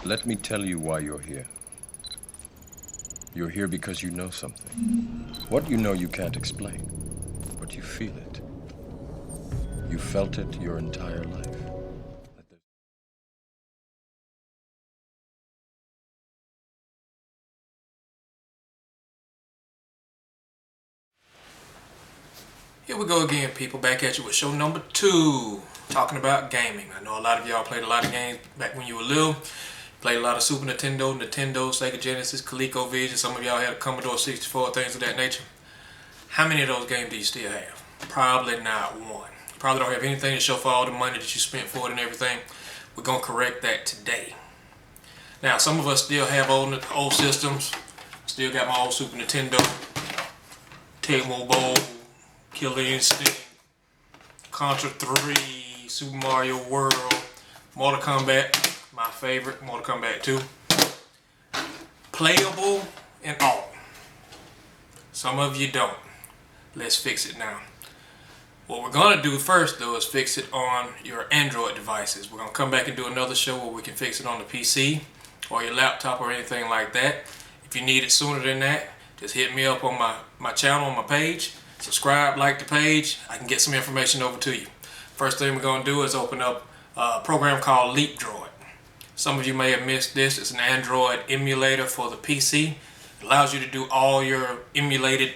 Let me tell you why you're here. You're here because you know something. What you know you can't explain, but you feel it. You felt it your entire life. Here we go again, people, back at you with show number 2, talking about gaming. I know a lot of y'all played a lot of games back when you were little. Played a lot of Super Nintendo, Sega Genesis, ColecoVision. Some of y'all had a Commodore 64, things of that nature. How many of those games do you still have? Probably not one. You probably don't have anything to show for all the money that you spent for it and everything. We're going to correct that today. Now, some of us still have old systems. Still got my old Super Nintendo, Tecmo Bowl, Killer Instinct, Contra 3, Super Mario World, Mortal Kombat, my favorite, Mortal Kombat 2. Playable and all. Some of you don't. Let's fix it now. What we're going to do first, though, is fix it on your Android devices. We're going to come back and do another show where we can fix it on the PC or your laptop or anything like that. If you need it sooner than that, just hit me up on my channel, on my page. Subscribe, like the page. I can get some information over to you. First thing we're going to do is open up a program called Leapdroid. Some of you may have missed this. It's an Android emulator for the PC. It allows you to do all your emulated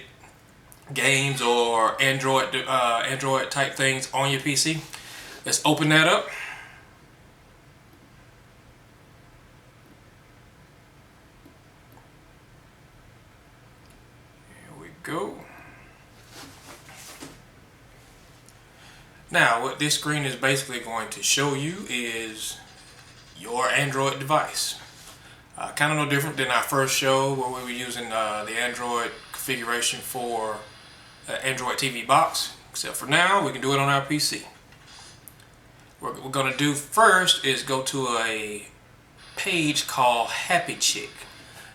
games or Android type things on your PC. Let's open that up. Here we go. Now, what this screen is basically going to show you is your Android device. Kind of no different than our first show where we were using the Android configuration for Android TV box, except for now we can do it on our PC. What we're going to do first is go to a page called Happy Chick.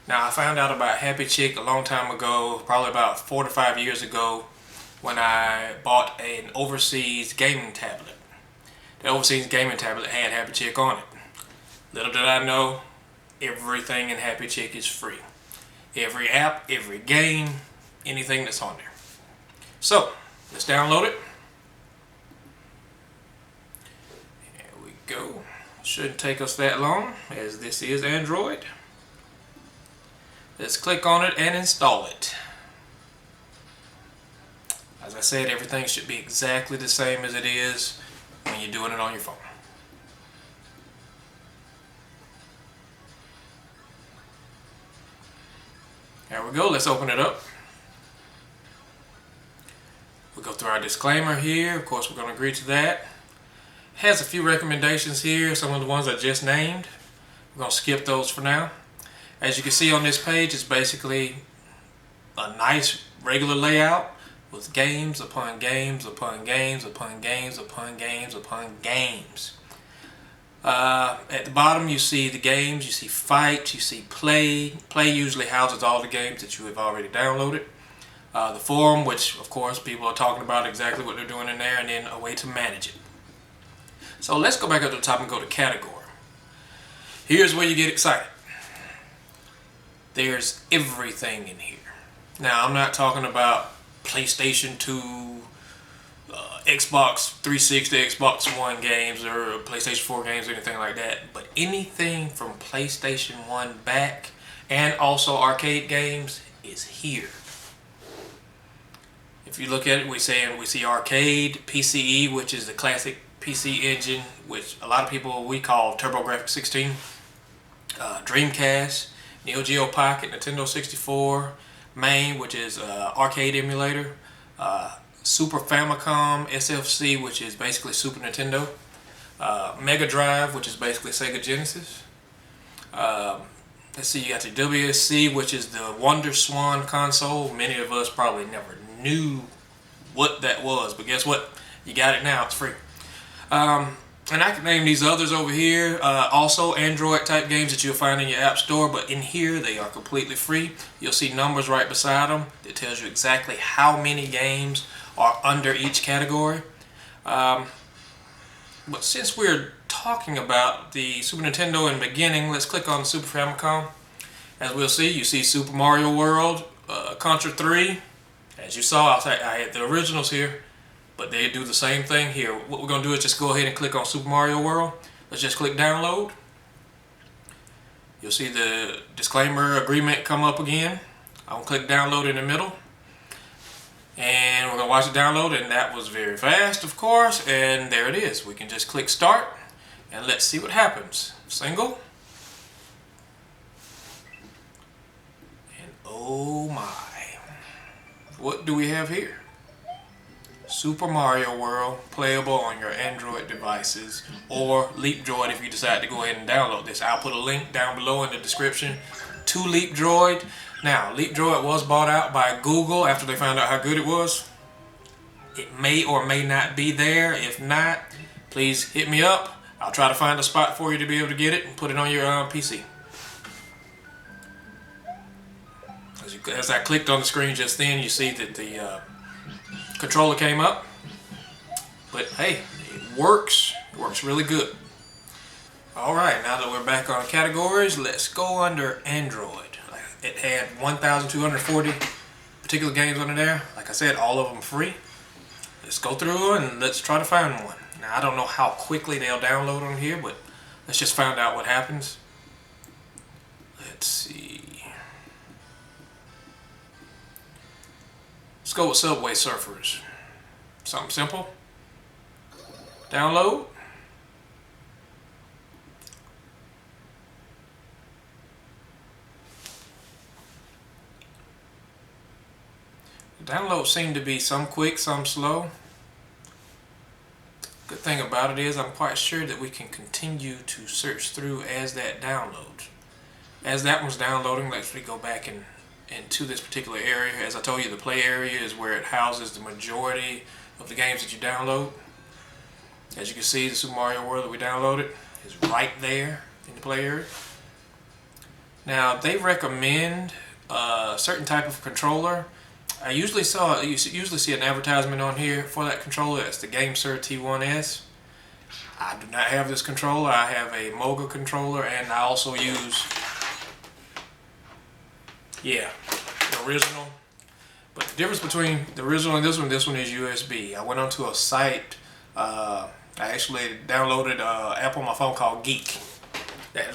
Now, I found out about Happy Chick a long time ago, probably about 4 to 5 years ago, when I bought an overseas gaming tablet. The overseas gaming tablet had Happy Chick on it. Little did I know, everything in Happy Chick is free. Every app, every game, anything that's on there. So, let's download it. Here we go. Shouldn't take us that long, as this is Android. Let's click on it and install it. As I said, everything should be exactly the same as it is when you're doing it on your phone. There we go. Let's open it up. We'll go through our disclaimer here. Of course, we're going to agree to that. It has a few recommendations here, some of the ones I just named. We're going to skip those for now. As you can see on this page, it's basically a nice regular layout with games upon games upon games upon games upon games upon games. At the bottom you see the games, you see fight, you see play. Play usually houses all the games that you have already downloaded. The forum, which of course people are talking about exactly what they're doing in there, and then a way to manage it. So let's go back up to the top and go to category. Here's where you get excited. There's everything in here. Now, I'm not talking about PlayStation 2, Xbox 360, Xbox One games, or PlayStation 4 games, or anything like that. But anything from PlayStation 1 back, and also arcade games, is here. If you look at it, we see arcade, PCE, which is the classic PC engine, which a lot of people we call TurboGrafx-16, Dreamcast, Neo Geo Pocket, Nintendo 64, MAME, which is arcade emulator, Super Famicom, SFC, which is basically Super Nintendo, Mega Drive, which is basically Sega Genesis. Let's see, you got your WSC, which is the Wonder Swan console. Many of us probably never knew what that was, but guess what? You got it now, it's free. And I can name these others over here, also Android type games that you'll find in your app store, but in here they are completely free. You'll see numbers right beside them that tells you exactly how many games are under each category. But since we're talking about the Super Nintendo in the beginning, let's click on the Super Famicom. As we'll see, you see Super Mario World, Contra 3. As you saw, I had the originals here, but they do the same thing here. What we're going to do is just go ahead and click on Super Mario World. Let's just click download. You'll see the disclaimer agreement come up again. I'm going to click download in the middle. And we're going to watch it download, and that was very fast, of course. And there it is. We can just click start, and let's see what happens. Single. And oh my. What do we have here? Super Mario World, playable on your Android devices, or Leapdroid if you decide to go ahead and download this. I'll put a link down below in the description to Leapdroid. Now, Leapdroid was bought out by Google after they found out how good it was. It may or may not be there. If not, please hit me up. I'll try to find a spot for you to be able to get it and put it on your PC. As I clicked on the screen just then, you see that the controller came up. But hey, it works. It works really good. Alright, now that we're back on categories, let's go under Android. It had 1,240 particular games under there. Like I said, all of them free. Let's go through and let's try to find one. Now, I don't know how quickly they'll download on here, but let's just find out what happens. Let's see. Let's go with Subway Surfers. Something simple. Download. Downloads seem to be some quick, some slow. Good thing about it is I'm quite sure that we can continue to search through as that downloads. As that one's downloading, let's go back into this particular area. As I told you, the play area is where it houses the majority of the games that you download. As you can see, the Super Mario World that we downloaded is right there in the play area. Now, they recommend a certain type of controller. You usually see an advertisement on here for that controller. That's the GameSir T1S. I do not have this controller. I have a Moga controller, and I also use, the original. But the difference between the original and this one is USB. I went onto a site. I actually downloaded an app on my phone called Geek.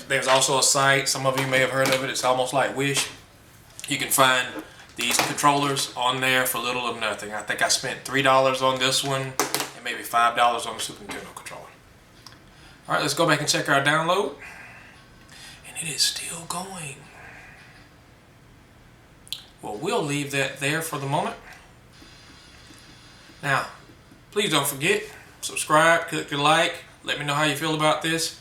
There's also a site, some of you may have heard of it. It's almost like Wish. You can find these controllers on there for little or nothing. I think I spent $3 on this one and maybe $5 on the Super Nintendo controller. Alright, let's go back and check our download. And it is still going. Well, we'll leave that there for the moment. Now, please don't forget, subscribe, click the like, let me know how you feel about this.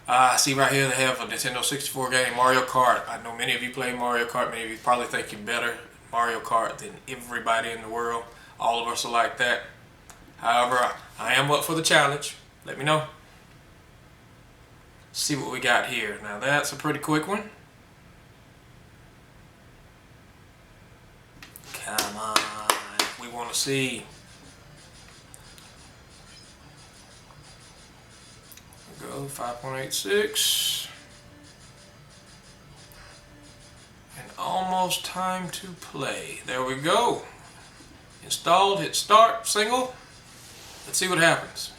I see right here they have a Nintendo 64 game, Mario Kart. I know many of you play Mario Kart. Many of you probably think you're better Mario Kart than everybody in the world. All of us are like that. However, I am up for the challenge. Let me know. See what we got here. Now that's a pretty quick one. Come on. We want to see. Go 5.86 and almost time to play. There we go. Installed, hit start, single. Let's see what happens.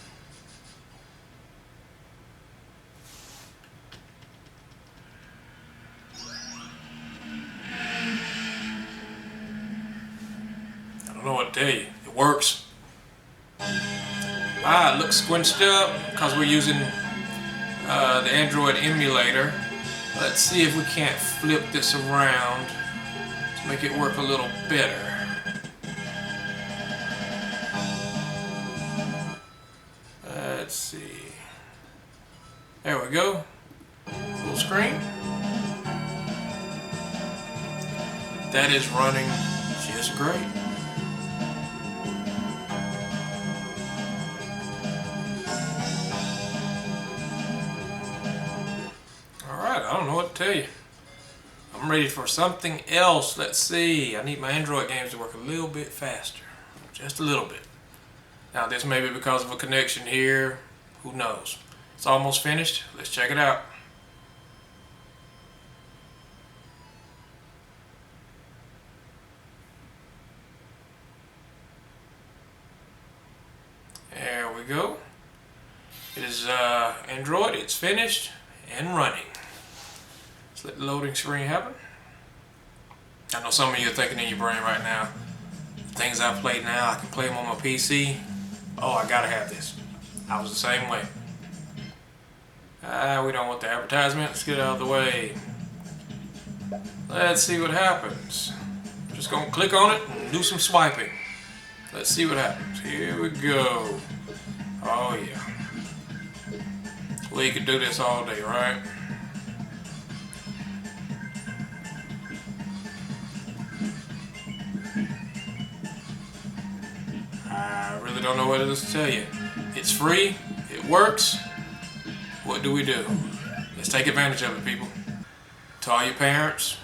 I don't know what to tell you. It works. It looks squinched up because we're using the Android emulator. Let's see if we can't flip this around to make it work a little better. Let's see. There we go. Full screen. That is running just great. I don't know what to tell you. I'm ready for something else. Let's see. I need my Android games to work a little bit faster. Just a little bit. Now this may be because of a connection here. Who knows? It's almost finished. Let's check it out. There we go. It is Android. It's finished and running. Let's let the loading screen happen. I know some of you are thinking in your brain right now, the things I play now, I can play them on my PC. Oh, I gotta have this. I was the same way. We don't want the advertisement. Let's get it out of the way. Let's see what happens. I'm just gonna click on it and do some swiping. Let's see what happens. Here we go. Oh yeah. We could do this all day, right? I really don't know what else to tell you. It's free. It works. What do we do? Let's take advantage of it, people. To all your parents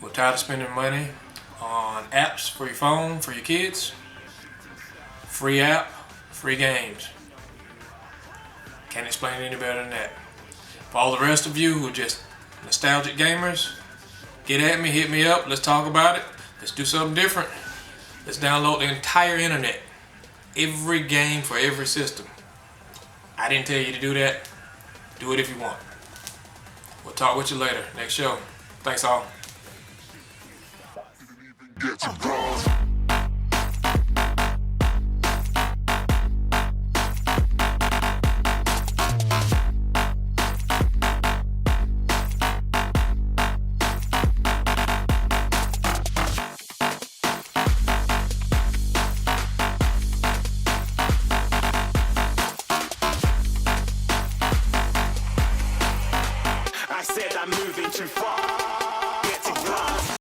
who are tired of spending money on apps for your phone, for your kids, free app, free games. Can't explain it any better than that. For all the rest of you who are just nostalgic gamers, get at me, hit me up, let's talk about it. Let's do something different. Let's download the entire internet. Every game for every system. I didn't tell you to do that. Do it if you want. We'll talk with you later. Next show. Thanks all. I'm moving too far.